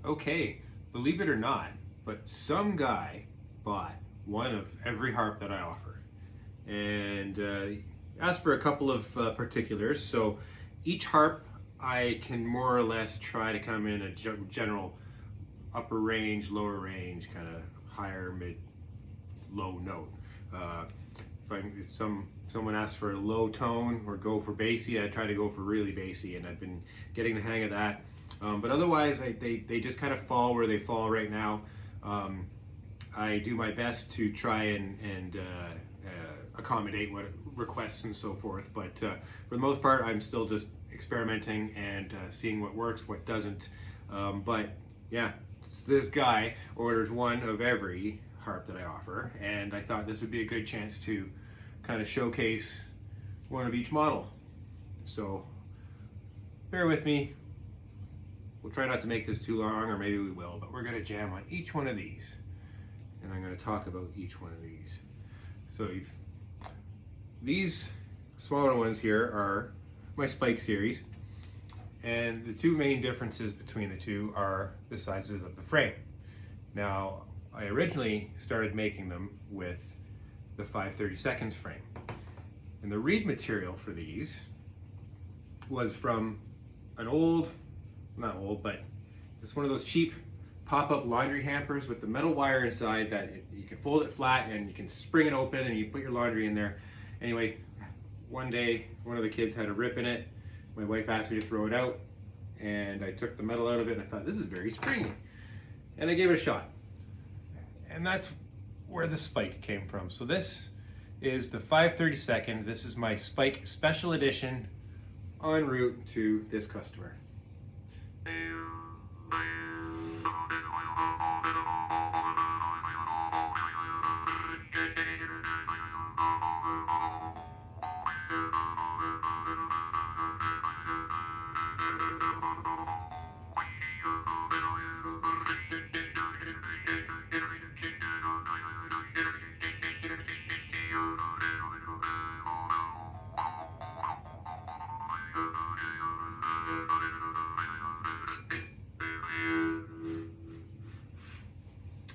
Okay, believe it or not, but some guy bought one of every harp that I offer, and asked for a couple of particulars. So each harp I can more or less try to come in a general upper range, lower range, kind of higher, mid, low note. If someone asks for a low tone or go for bassy, I try to go for really bassy, and I've been getting the hang of that. But otherwise, they just kind of fall where they fall right now. I do my best to try and accommodate what requests and so forth, but for the most part, I'm still just experimenting and seeing what works, what doesn't. But yeah, this guy orders one of every harp that I offer, and I thought this would be a good chance to kind of showcase one of each model. So bear with me. We'll try not to make this too long, or maybe we will, but we're going to jam on each one of these, and I'm going to talk about each one of these. So these smaller ones here are my Spike series, and the two main differences between the two are the sizes of the frame. Now, I originally started making them with the 5/32 frame, and the reed material for these was from an old, not old, but just one of those cheap pop-up laundry hampers with the metal wire inside that you can fold it flat and you can spring it open and you put your laundry in there. Anyway, one day one of the kids had a rip in it. My wife asked me to throw it out, and I took the metal out of it and I thought, this is very springy, and I gave it a shot. And that's where the Spike came from. So this is the 5/32. This is my Spike Special Edition en route to this customer.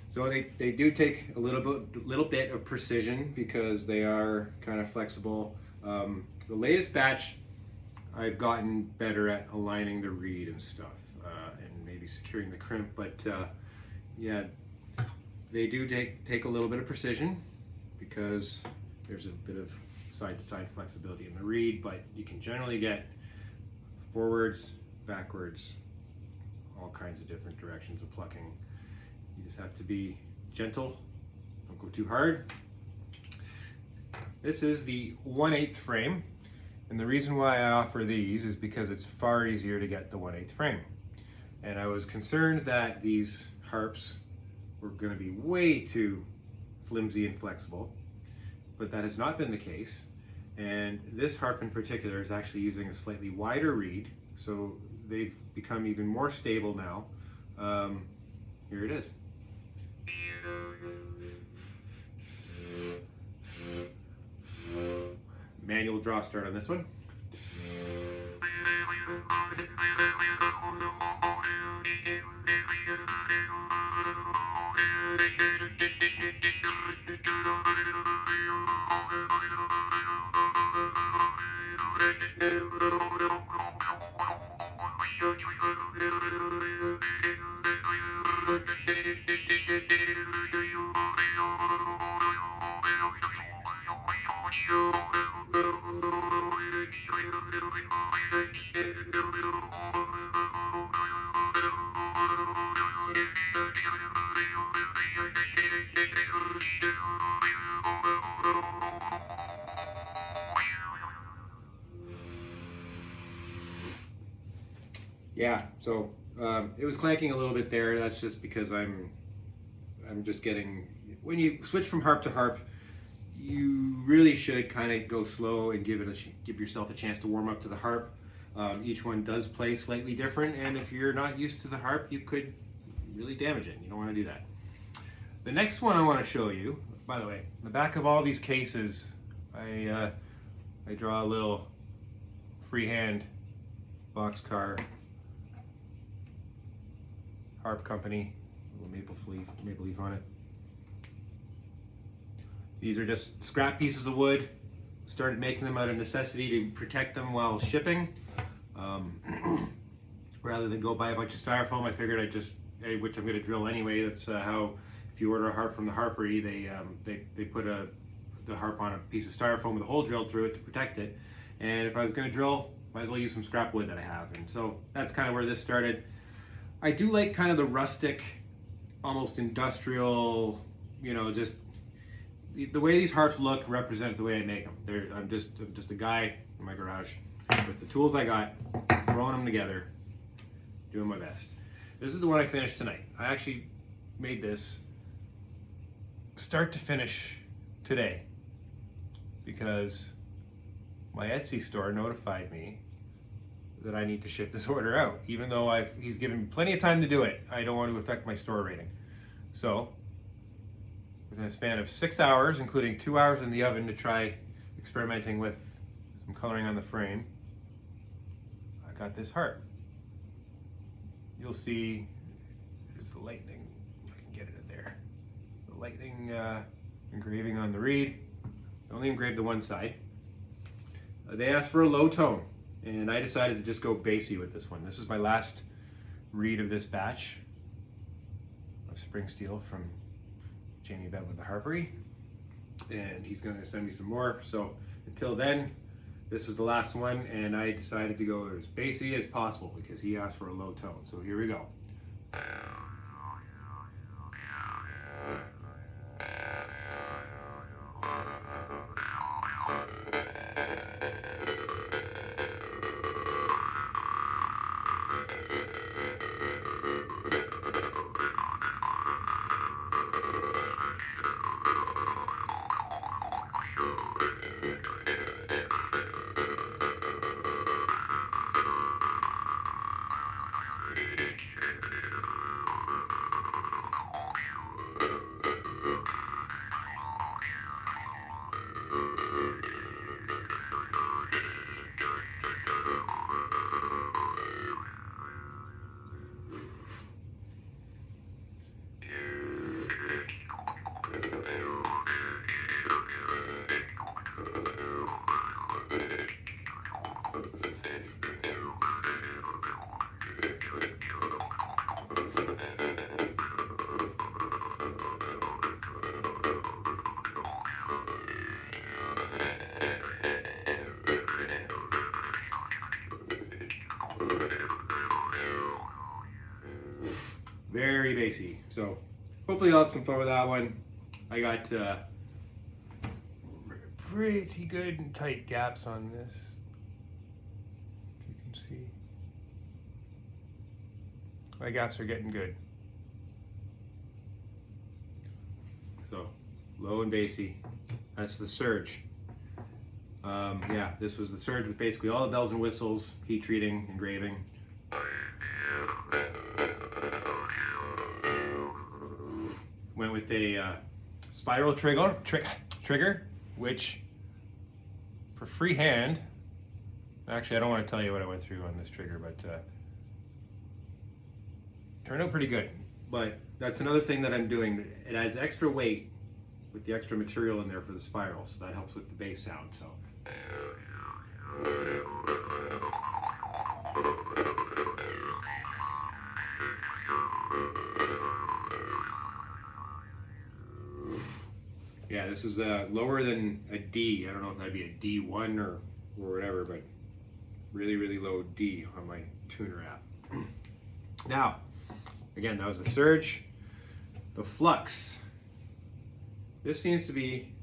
So they do take a little bit of precision because they are kind of flexible. The latest batch, I've gotten better at aligning the reed and stuff, and maybe securing the crimp. But yeah, they do take a little bit of precision because there's a bit of side-to-side flexibility in the reed. But you can generally get forwards, backwards, all kinds of different directions of plucking. You just have to be gentle, don't go too hard. This is the 1/8 frame, and the reason why I offer these is because it's far easier to get the 1/8 frame. And I was concerned that these harps were going to be way too flimsy and flexible, but that has not been the case. And this harp in particular is actually using a slightly wider reed, so they've become even more stable now. Here it is. Manual draw start on this one. Yeah, so it was clanking a little bit there. That's just because I'm just getting, when you switch from harp to harp, you really should kind of go slow and give yourself a chance to warm up to the harp. Each one does play slightly different, and if you're not used to the harp, you could really damage it. You don't want to do that. The next one I want to show you, by the way, in the back of all these cases, I draw a little freehand Boxcar Harp Company, a little maple leaf on it. These are just scrap pieces of wood. Started making them out of necessity to protect them while shipping. Rather than go buy a bunch of styrofoam, I figured which I'm going to drill anyway. That's how, if you order a harp from the harpery, they put the harp on a piece of styrofoam with a hole drilled through it to protect it. And if I was going to drill, might as well use some scrap wood that I have. And so that's kind of where this started. I do like kind of the rustic, almost industrial, just the way these harps look represent the way I make them. I'm just a guy in my garage with the tools I got, throwing them together, doing my best. This is the one I finished tonight. I actually made this start to finish today because my Etsy store notified me that I need to ship this order out. Even though he's given me plenty of time to do it, I don't want to affect my store rating. So, within a span of 6 hours, including 2 hours in the oven to try experimenting with some coloring on the frame, I got this harp. You'll see, there's the lightning, if I can get it in there. The lightning engraving on the reed. I only engraved the one side. They asked for a low tone, and I decided to just go bassy with this one. This is my last reed of this batch of spring steel from Jamie Bent with the Harpery, and he's going to send me some more. So until then, this was the last one, and I decided to go as bassy as possible because he asked for a low tone. So here we go. Very bassy. So hopefully you'll have some fun with that one. I got pretty good and tight gaps on this, if you can see. My gaps are getting good. So low and bassy. That's the Surge. Yeah, this was the Surge with basically all the bells and whistles, heat treating, engraving. Went with a spiral trigger, which for freehand, actually I don't want to tell you what I went through on this trigger, but turned out pretty good. But that's another thing that I'm doing. It adds extra weight with the extra material in there for the spiral, so that helps with the bass sound. So. Yeah, this is lower than a D. I don't know if that'd be a D1 or whatever, but really, really low D on my tuner app. Now, again, that was the Surge. The Flux. This seems to be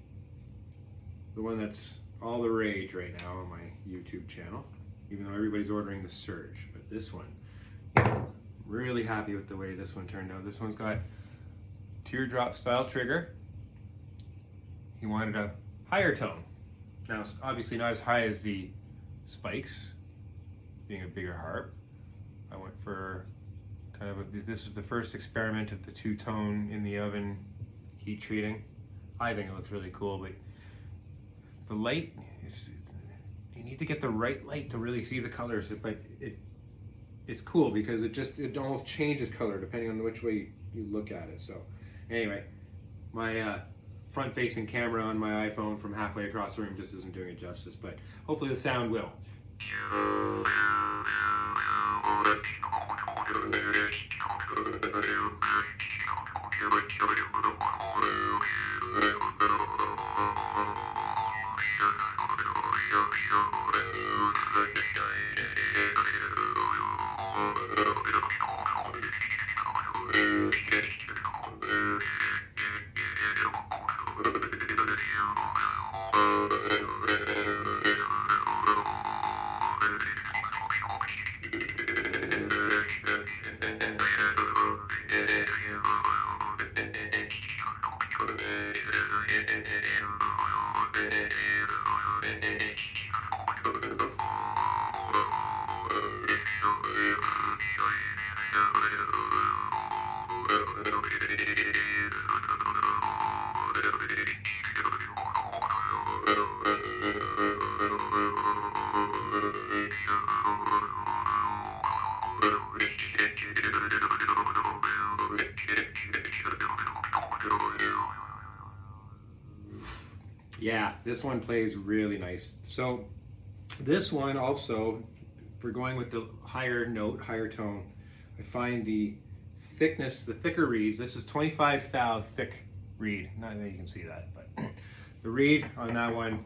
the one that's all the rage right now on my YouTube channel, even though everybody's ordering the Surge. But this one, really happy with the way this one turned out. This one's got teardrop style trigger. He wanted a higher tone. Now, it's obviously not as high as the Spikes, being a bigger harp. I went for kind of this was the first experiment of the two-tone in the oven heat treating. I think it looks really cool, but the light is, you need to get the right light to really see the colors, but it it's cool because it almost changes color depending on which way you look at it. So anyway, my front-facing camera on my iPhone from halfway across the room just isn't doing it justice, but hopefully the sound will. Yeah, this one plays really nice. So this one also, if we're going with the higher note, higher tone, I find the thickness, the thicker reeds, this is 25 thou thick reed. Not that you can see that, but the reed on that one,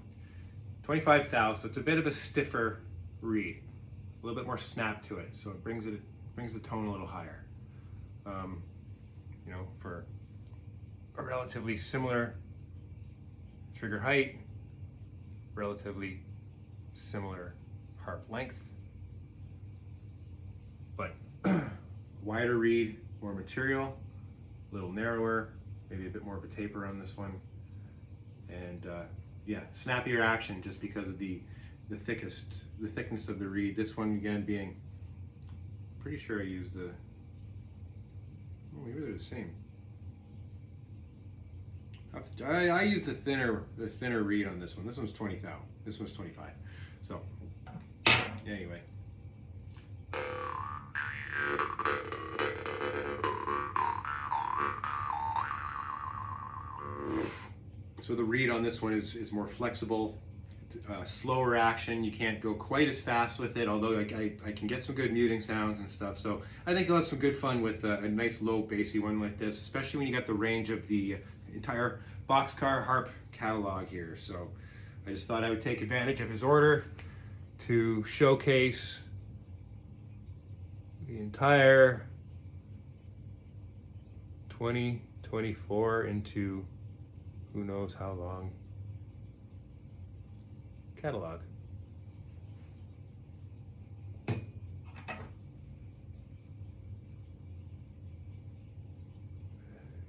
25 thou, so it's a bit of a stiffer reed, a little bit more snap to it, so it brings the tone a little higher. You know, for a relatively similar trigger height, relatively similar harp length, but wider reed, more material, a little narrower, maybe a bit more of a taper on this one, and yeah, snappier action just because of the thickness of the reed. This one again being, pretty sure I used the, oh, maybe they're the same. I used the thinner reed on this one. This one's 20 thou. This one's 25. So anyway. So the reed on this one is more flexible, slower action. You can't go quite as fast with it, although I can get some good muting sounds and stuff. So I think you'll have some good fun with a nice low bassy one like this, especially when you got the range of the entire Boxcar Harp catalog here. So I just thought I would take advantage of his order to showcase the entire 2024 into who knows how long catalog.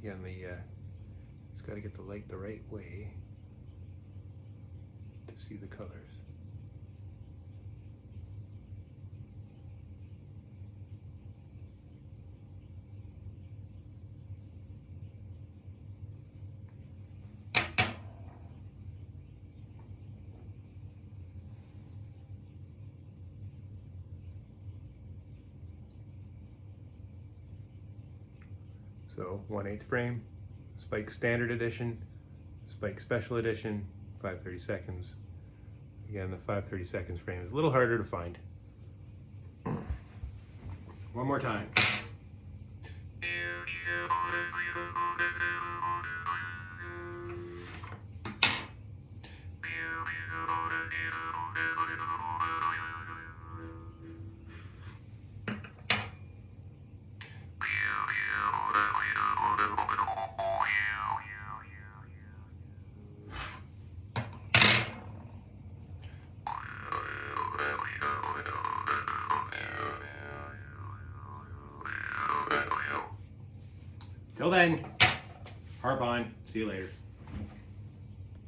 Again, just got to get the light the right way to see the colors. So 1/8 frame, Spike Standard Edition, Spike Special Edition, 5/32. Again, the 5/32 frame is a little harder to find. One more time. Till then, harp on. See you later.